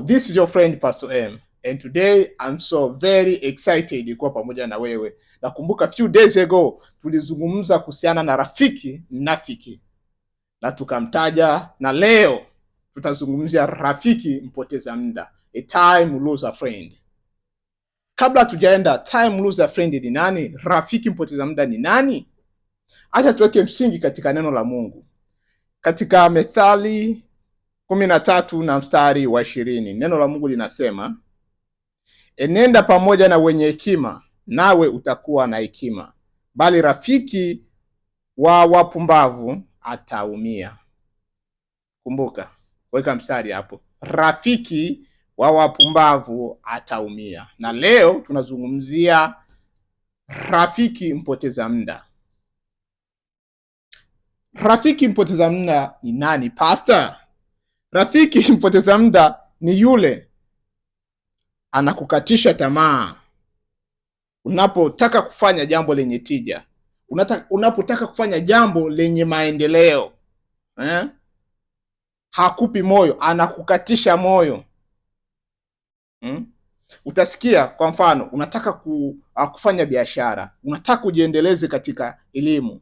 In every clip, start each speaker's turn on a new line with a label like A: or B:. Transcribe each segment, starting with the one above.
A: This is your friend Pastor M, and today I'm so very excited kuwa pamoja na wewe. Nakumbuka few days ago tulizungumza kuhusiana na rafiki mnafiki na tukamtaja, na leo tutazungumzia rafiki mpoteza muda, a time loser friend. Kabla tujaenda, time loser friend ni nani? Rafiki mpoteza muda ni nani? Acha tuweke msingi katika neno la Mungu. Katika Methali 13 na mstari wa 20, neno la Mungu linasema, enenda pamoja na wenye hekima, nawe utakuwa na hekima, bali rafiki wa wapumbavu ataumia. Kumbuka, weka mstari hapo, rafiki wa wapumbavu ataumia. Na leo tunazungumzia rafiki mpoteza muda. Rafiki mpoteza muda ni nani, Pastor? Rafiki mpoteza muda ni yule anakukatisha tamaa unapotaka kufanya jambo lenye tija, unapotaka kufanya jambo lenye maendeleo, hakupi moyo, anakukatisha moyo. Utasikia kwa mfano, unataka kufanya biashara, unataka kujiendeleze katika elimu.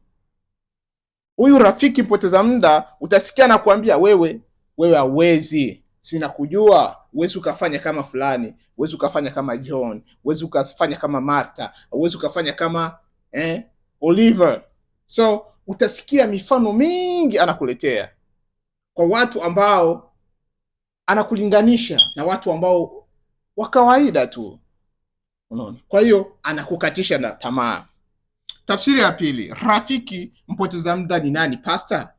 A: Huyu rafiki mpoteza muda utasikia anakuambia, wewe hauwezi, sina kujua, huwezi ukafanya kama fulani, huwezi ukafanya kama John, huwezi ukafanya kama Martha, huwezi ukafanya kama Oliver. So utasikia mifano mingi anakuletea kwa watu ambao anakulinganisha na watu ambao wa kawaida tu, unaona. Kwa hiyo anakukatisha na tamaa. Tafsiri ya pili, rafiki mpoteza muda ni nani, Pastor?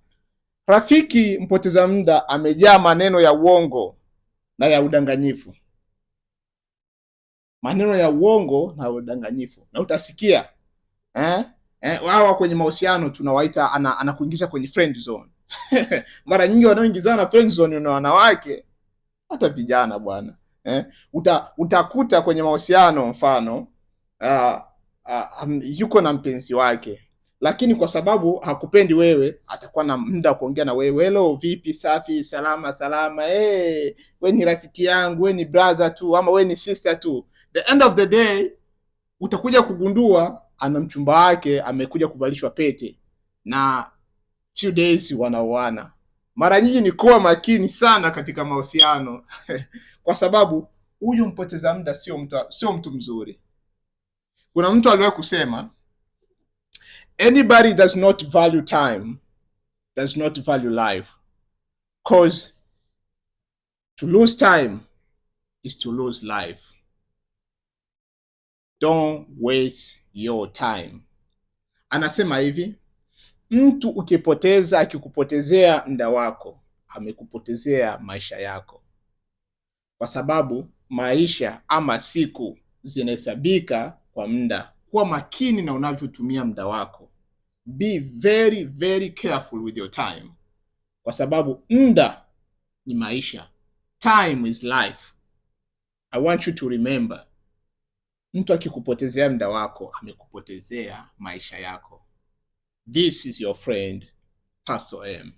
A: Rafiki mpoteza muda amejaa maneno ya uongo na ya udanganyifu. Maneno ya uongo na udanganyifu. Na utasikia hawa kwenye mahusiano tunawaita anakuingiza kwenye friend zone. Mara nyingi wanaoingizana friend zone ni wanawake, hata vijana bwana. Utakuta kwenye mahusiano, mfano yuko na mpenzi wake, lakini kwa sababu hakupendi wewe, atakuwa na muda kuongea na wewe, hello, vipi, safi, salama, wewe ni rafiki yangu, wewe ni brother tu, ama wewe ni sister tu. The end of the day utakuja kugundua ana mchumba wake amekuja kuvalishwa pete, na few days wanaoana. Mara nyingi ni kuwa makini sana katika mahusiano kwa sababu huyu mpoteza muda sio mtu mzuri. Kuna mtu aliwahi kusema, anybody does not value time does not value life, cause to lose time is to lose life. Don't waste your time. Anasema hivi, mtu akikupotezea muda wako, amekupotezea maisha yako, kwa sababu maisha ama siku zinahesabika kwa muda. Kuwa makini na unavyotumia muda wako. Be very very careful with your time, kwa sababu muda ni maisha. Time is life. I want you to remember, mtu akikupotezea muda wako, amekupotezea maisha yako. This is your friend Pastor M.